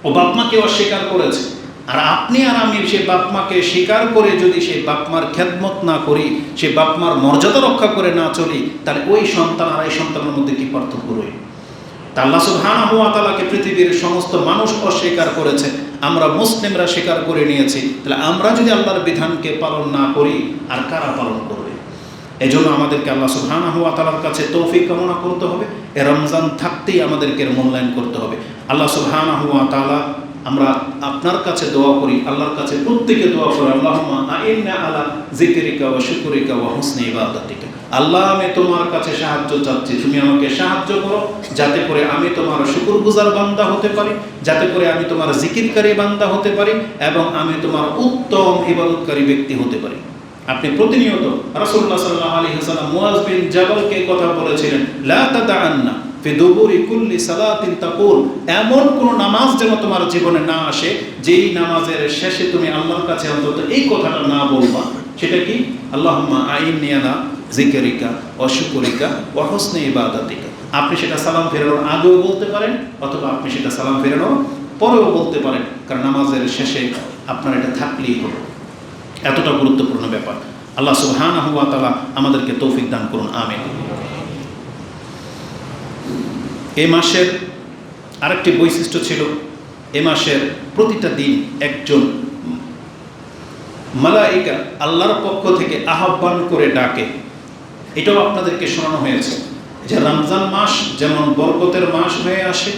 ও বাপমাকে অস্বীকার করেছে, আর আপনি আর আমি সে বাপমাকে স্বীকার করে যদি সেই বাপমার খেদমত না করি, সে বাপমার মর্যাদা রক্ষা করে না চলি, তাহলে ওই সন্তান আর এই সন্তানের মধ্যে কি পার্থক্য রইল? তা আল্লাহ সুবহানাহু ওয়া তাআলাকে পৃথিবীর সমস্ত মানুষ অস্বীকার করেছে, আমরা মুসলিমরা স্বীকার করে নিয়েছি, তাহলে আমরা যদি আল্লাহর বিধানকে পালন না করি আর কারা পালন করবে? এজন্য আমাদেরকে আল্লাহ সুবহানাহু ওয়া তাআলার কাছে তৌফিক কামনা করতে হবে। এ রমজান থাকতেই আমাদেরকে মূল্যায়ন করতে হবে। আল্লাহ সুবহানাহু ওয়া তাআলা, আমরা আপনার কাছে দোয়া করি, আল্লাহর কাছে প্রত্যেকে দোয়া করি, আল্লাহুম্মা আইন্না আলা যিকরিকা ওয়া শুকরিকা ওয়া হুসনি ইবাদাতিকা। আল্লাহ, আমি তোমার কাছে সাহায্য চাচ্ছি, তুমি আমাকে সাহায্য করো যাতে করে আমি তোমার শুকরগুজার বান্দা হতে পারি, যাতে করে আমি তোমার জিকিরকারী বান্দা হতে পারি এবং আমি তোমার উত্তম ইবাদতকারী ব্যক্তি হতে পারি। আপনি প্রতিনিয়ত রাসূলুল্লাহ সাল্লাল্লাহু আলাইহি ওয়াসাল্লাম মুআয বিন জাবালকে কথা বলেছিলেন, লা তাদাআন্না ফি দুবুরি কুল্লি সালাতিন তাকুল, এমন কোন নামাজ যেন তোমার জীবনে না আসে যেই নামাজের শেষে তুমি আল্লাহর কাছে অন্তত এই কথাটা না বলবা। সেটা কি? আল্লাহুম্মা আইন্নি আলা যিকরিকা ওয়া শুকরিকা ওয়া হুসনি ইবাদাতিকা। আপনি সেটা সালাম ফেরানোর আগেও বলতে পারেন অথবা আপনি সেটা সালাম ফেরানোর পরেও বলতে পারেন, কারণ নামাজের শেষে আপনার এটা থাকলেই হলো। এতটা গুরুত্বপূর্ণ ব্যাপার। আল্লাহ সুবহানাহু ওয়া তাআলা আমাদেরকে তৌফিক দান করুন, আমিন। এই মাসের আরেকটি বৈশিষ্ট্য ছিল, এ মাসের প্রতিটা দিন একজন মালায়েকা আল্লাহর পক্ষ থেকে আহ্বান করে ডাকে। এটাও আপনাদেরকে শোনানো হয়েছে যে রমজান মাস যেমন বরকতের মাস হয়ে আসে,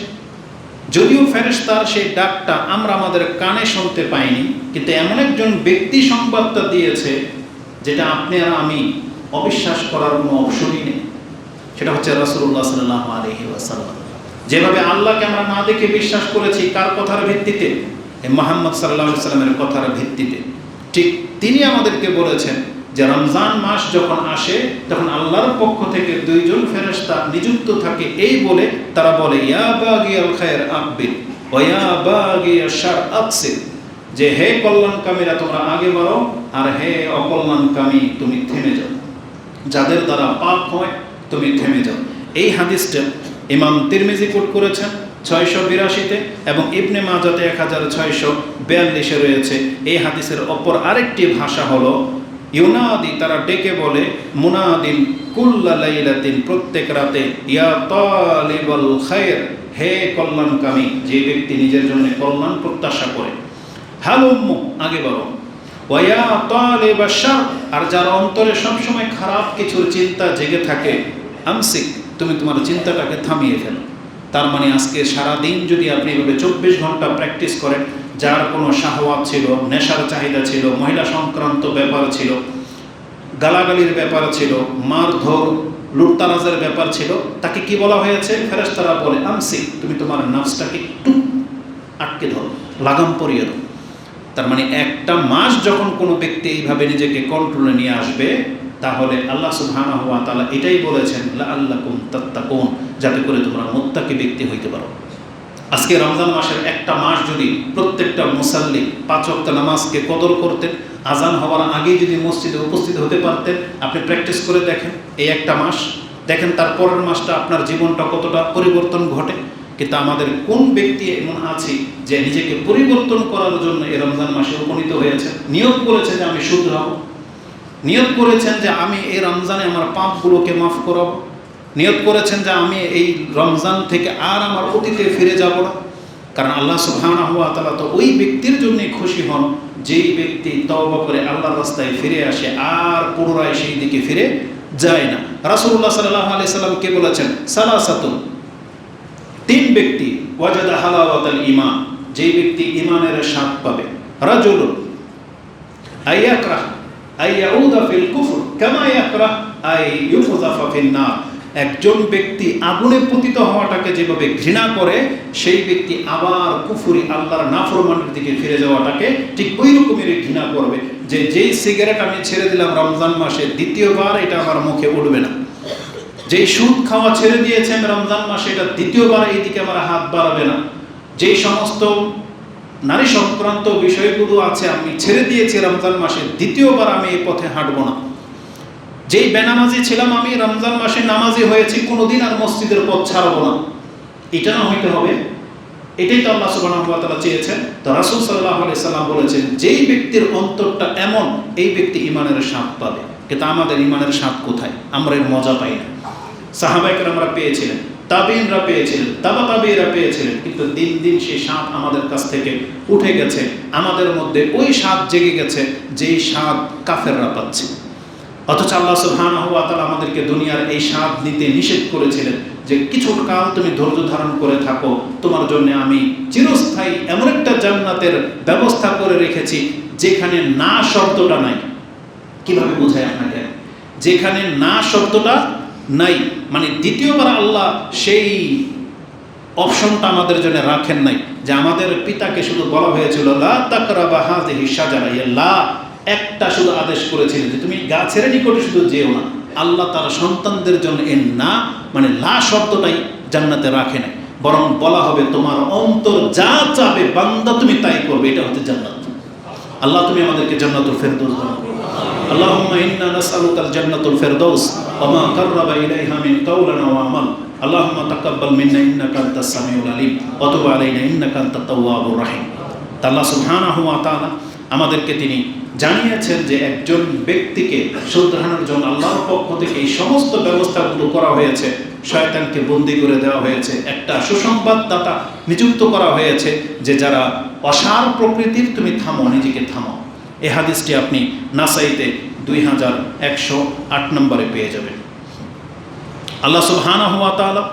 যদিও ফেরেশতার সেই ডাকটা আমরা আমাদের কানে শুনতে পাইনি, কিন্তু এমন একজন ব্যক্তি সংবাদটা দিয়েছে যেটা আপনি আর আমি অবিশ্বাস করার কোনো অপশনই নেই। সেটা হচ্ছে রাসূলুল্লাহ সাল্লাল্লাহু আলাইহি ওয়াসাল্লাম। যেভাবে আল্লাহকে আমরা না দেখে বিশ্বাস করেছি, কার কথার ভিত্তিতে? মুহাম্মদ সাল্লাল্লাহু আলাইহি ওয়াসাল্লামের কথার ভিত্তিতে। ঠিক তিনি আমাদেরকে বলেছেন যে রমজান মাস যখন আসে তখন আল্লাহর পক্ষ থেকে দুইজন ফেরেশতা নিযুক্ত থাকে, এই বলে তারা বলে, ইয়া বাগিয়াল খায়র আকবিল ওয়া ইয়া বাগিয়াশ শার আকসির, যে হে কল্যাণকামীরা তোমরা আগে বাড়ো আর হে অকল্যাণকামী তুমি থেমে যাও, যাদের দ্বারা পাপ হয় তুমি থেমে যাও। এই হাদিসটা ইমাম তিরমিজি কোট করেছেন 682-তে এবং ইবনে মাজাতে 1642-এ রয়েছে। এই হাদিসের অপর আরেকটি ভাষা হলো ইউনাদি, তারা ডেকে বলে, মুনাদিন কুল্লা লাইলাতিন, প্রত্যেক রাতে, ইয়া তালিবাল খায়র, হে কল্যাণকামী, যে ব্যক্তি নিজের জন্য কল্যাণ প্রত্যাশা করে, হালুম্মু, আগে বাড়ো, ওয়া ইয়া তালিবাশ শার, আর যার অন্তরে সবসময় খারাপ কিছুর চিন্তা জেগে থাকে, আমসিক, তুমি তোমার চিন্তাটাকে থামিয়ে ফেলো। তার মানে আজকে সারাদিন যদি আপনি এভাবে 24 ঘন্টা প্র্যাকটিস করেন, যার কোনো শাহওয়াত ছিল, নেশার চাহিদা ছিল, মহিলা সংক্রান্ত ব্যাপার ছিল, গালাগালির ব্যাপার ছিল, মারধর লুটতারাজের ব্যাপার ছিল, তাকে কি বলা হয়েছে? ফেরেশতারা বলে, আমসিক, তুমি তোমার নফসটাকে একটু আটকে ধরো, লাগাম পরিয়ে দাও। তার মানে একটা মাস যখন কোনো ব্যক্তি এইভাবে নিজেকে কন্ট্রোলে নিয়ে আসবে, তাহলে আল্লাহ সুবহানাহু ওয়া তাআলা এটাই বলেছেন, লাআল্লাকুম তাত্তাকুন, যাতে করে তোমরা মুত্তাকি ব্যক্তি হইতে পারো। আজকে রমজান মাসের একটা মাস যদি প্রত্যেকটা মুসাল্লি 5 ওয়াক্ত নামাজকে কদর করতেন, আজান হওয়ার আগেই যদি মসজিদে উপস্থিত হতে পারতেন, আপনি প্র্যাকটিস করে দেখেন এই একটা মাস, দেখেন তারপরের মাসটা আপনার জীবনটা কতটা পরিবর্তন ঘটে। কিন্তু আমাদের কোন ব্যক্তি এমন আছে যে নিজেকে পরিবর্তন করার জন্য এই রমজান মাসে উপনীত হয়েছে, নিয়ত করেছে যে আমি শুধরাবো, নিয়ত করেছেন যে আমি এই রমজানে আমার পাপগুলোকে মাফ করাবো, নিয়ত করেছেন যে আমি এই রমজান থেকে আর আমার অতীতে ফিরে যাব না। কারণ আল্লাহ সুবহানাহু ওয়া তাআলা তো ওই ব্যক্তির জন্যই খুশি হন যেই ব্যক্তি তওবা করে আল্লাহর রাস্তায় ফিরে আসে আর পুনরায় সেই দিকে ফিরে যায় না। রাসূলুল্লাহ সাল্লাল্লাহু আলাইহি সাল্লাম কে বলেছেন, সালাসাতুন, 3 ব্যক্তি, ওয়াজাদা হালাওয়াতাল ঈমান, যেই ব্যক্তি ঈমানের স্বাদ পাবে, রাজুলুন আইয়াকরাহ আইয়াউদা ফিল কুফর কামা ইয়াকরাহ আই ইউফযাফা ফিন নার, একজন ব্যক্তি আগুনে পতিত হওয়াটাকে যেভাবে ঘৃণা করে, সেই ব্যক্তি আবার কুফরি আল্লাহর নাফরমানির দিকে ফিরে যাওয়াটাকে ঠিক ওই রকমেরই ঘৃণা করবে। যে যেই সিগারেট আমি ছেড়ে দিলাম রমজান মাসে, দ্বিতীয়বার এটা আমার মুখে উঠবে না। যেই সুদ খাওয়া ছেড়ে দিয়েছেন রমজান মাসে, এটা দ্বিতীয়বার এই দিকে আমার হাত বাড়াবে না। যেই সমস্ত নারী সংক্রান্ত বিষয়গুলো আছে আমি ছেড়ে দিয়েছি রমজান মাসে, দ্বিতীয়বার আমি এই পথে হাঁটবো না। যেই বেনামাজি ছিলাম আমি রমজান মাসে নামাজি হয়েছি, কোনোদিন আর মসজিদের পথ ছাড়বো না। এটা না হইতে হবে, এটাই তো আল্লাহ সুবহানাহু ওয়া তাআলা চেয়েছেন। তো রাসূল সাল্লাল্লাহু আলাইহি সাল্লাম বলেছেন, যেই ব্যক্তির অন্তরটা এমন, এই ব্যক্তি ঈমানের স্বাদ পাবে। কিন্তু আমাদের ঈমানের স্বাদ কোথায়? আমরা এর মজা পাই না। সাহাবায়ে কেরামরা পেয়েছিলেন। তাবিনরা পেয়েছিলেন, তাবিরা পেয়েছিলেন, কিন্তু দিন দিন সেই স্বাদ আমাদের কাছ থেকে উঠে গেছে। আমাদের মধ্যে ওই স্বাদ জেগে গেছে যেই স্বাদ কাফেররা পাচ্ছে। অথচ আল্লাহ সুবহানাহু ওয়া তাআলা আমাদেরকে দুনিয়ার এই স্বাদ নিতে নিষেধ করেছিলেন যে কিছু কাল তুমি ধৈর্য ধারণ করে থাকো, তোমার জন্য আমি চিরস্থায়ী এমন একটা জান্নাতের ব্যবস্থা করে রেখেছি যেখানে না শব্দটা নাই। কিভাবে বোঝায় আপনাকে? যেখানে না শব্দটা নাই, মানে দ্বিতীয়বার আল্লাহ সেই অপশনটা আমাদের জন্য রাখেন নাই। যে আমাদের পিতাকে শুধু বলা হয়েছিল লা তাকরাবা হাযিহি শাজারা, লা একটা শুধু আদেশ করেছিলেন যে তুমি গাছের নিকটে শুধু যেও না। আল্লাহ তার সন্তানদের জন্য এর না মানে লা শব্দটাই জান্নাতে রাখে নাই, বরং বলা হবে তোমার অন্তর যা চাবে বান্দা তুমি তাই করবে, এটা হচ্ছে জান্নাত। আল্লাহ তুমি আমাদেরকে জান্নাতুল ফেরদৌস দান করো। আল্লাহুম্মা ইন্না নাসআলুকাল জান্নাতুল ফেরদৌস ওয়া মা কাররাবা ইলাইহা মিন কাওলিন ওয়া আমাল। আল্লাহুম্মা তাকাব্বাল মিন্না ইন্নাকা আনতাস সামিউল আলিম ওয়া তুব আলাইনা ইন্নাকা আনতাত তাওয়াবুর রাহিম। আল্লাহ সুবহানাহু ওয়া তাআলা আমাদেরকে তিনি জানিয়েছেন যে একজন ব্যক্তিকে শুধরানোর জন্য আল্লাহর পক্ষ থেকে এই সমস্ত ব্যবস্থাগুলো করা হয়েছে। শয়তানকে বন্দী করে দেওয়া হয়েছে, একটা সুসংবাদদাতা নিযুক্ত করা হয়েছে যে যারা অসার প্রকৃতির তুমি থামো, নিজেকে থামো। এই হাদিসটি আপনি নাসাইতে 2108 নম্বরে পেয়ে যাবেন। আল্লাহ সুবহানাহু ওয়া তাআলা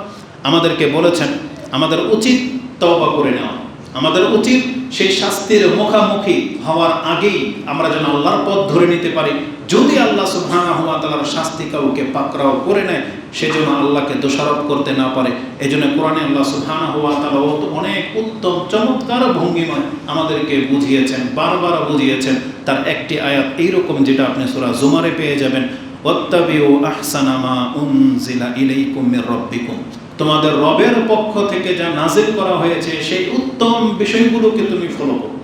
আমাদেরকে বলেছেন আমাদের উচিত তওবা করে নেওয়া, আমাদের উচিত সেই শাস্তির মুখোমুখি হওয়ার আগেই আমরা যেন আল্লাহর পথ ধরে নিতে পারি। যদি আল্লাহ সুবহানাহু ওয়া তাআলার শাস্তি কাউকে পাকড়াও করে নেয়, সেজন্য আল্লাহকে দোষারোপ করতে না পারে। এজন্য কোরআনে আল্লাহ সুবহানাহু ওয়া তাআলা অনেক উত্তম চমৎকার ভঙ্গিমায় আমাদেরকে বুঝিয়েছেন, বারবার বুঝিয়েছেন। তার একটি আয়াত এইরকম, যেটা আপনি সূরা জুমারে পেয়ে যাবেন, ওয়াত্তাবিউ আহসানা মা উনজিলা ইলাইকুম মির রাব্বিকুম। তোমাদের রবের পক্ষ থেকে যা নাজিল করা হয়েছে সেই উত্তম বিষয়গুলোকে তুমি ফলো করো,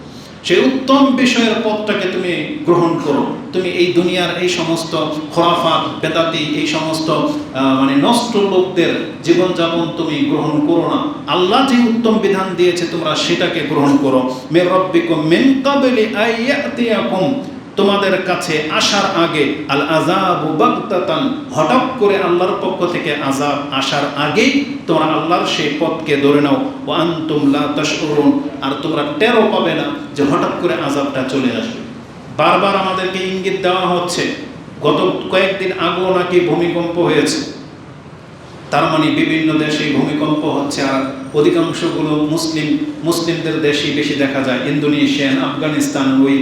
সেই উত্তম বিষয়ের পথটাকে তুমি গ্রহণ করো। তুমি এই দুনিয়ার এই সমস্ত খোরাফাত, বেদাতি, এই সমস্ত মানে নষ্ট লোকদের জীবনযাপন তুমি গ্রহণ করো না। আল্লাহ যে উত্তম বিধান দিয়েছে তোমরা সেটাকে গ্রহণ করো। মির রাব্বিকুম মিন ক্বাবলি আইয়াতিয়াকুম, তোমাদের কাছে আসার আগে, আল আযাবু বাগতাতান, হঠাৎ করে আল্লাহর পক্ষ থেকে আযাব আসার আগেই তোমরা আল্লাহর সেই পথকে ধরে নাও। ওয়া আনতুম লা তাশউরুন, আর তোমরা টেরও পাবে না যে হঠাৎ করে আযাবটা চলে আসবে। বারবার আমাদেরকে ইঙ্গিত দেওয়া হচ্ছে, গত কয়েকদিন আগেও নাকি ভূমিকম্প হয়েছে। তার মানে বিভিন্ন দেশে ভূমিকম্প হচ্ছে, আর অধিকাংশগুলো মুসলিমদের দেশেই বেশি দেখা যায়। ইন্দোনেশিয়ান, আফগানিস্তান, ওই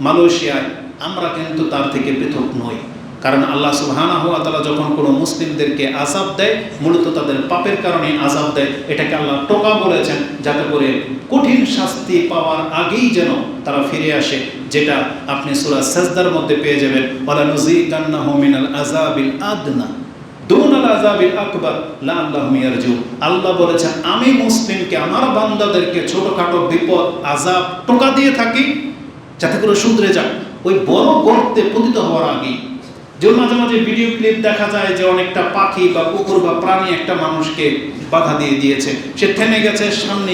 মালয়েশিয়ায়। আমরা কিন্তু তার থেকে পৃথক নই, কারণ আল্লাহ সুবহানাহু ওয়া তাআলা যখন কোনো মুসলিমদেরকে আযাব দেয়, মূলত তাদের পাপের কারণে আযাব দেয়। এটাকে আল্লাহ টোকা বলেছেন, যাতে করে কঠিন শাস্তি পাওয়ার আগেই যেন তারা ফিরে আসে, যেটা আপনি সূরা সাজদার মধ্যে পেয়ে যাবেন, ওয়ালা নুযীকান্নাহু মিনাল আযাবিল আদনা দুনাল আযাবিল আকবার লাআল্লাহুম ইয়ারজিউন। আল্লাহ বলেছেন আমি মুসলিমকে, আমার বান্দাদেরকে ছোটখাটো বিপদ, আযাব টোকা দিয়ে থাকি যাতে করে শুধরে যাক ওই বড় গর্তে পতিত হওয়ার আগেই। যে মাঝে মাঝে ভিডিও ক্লিপ দেখা যায় যে অনেকটা পাখি বা কুকুর বা প্রাণী একটা মানুষকে বাধা দিয়ে দিয়েছে, সে থেমে গেছে, সামনে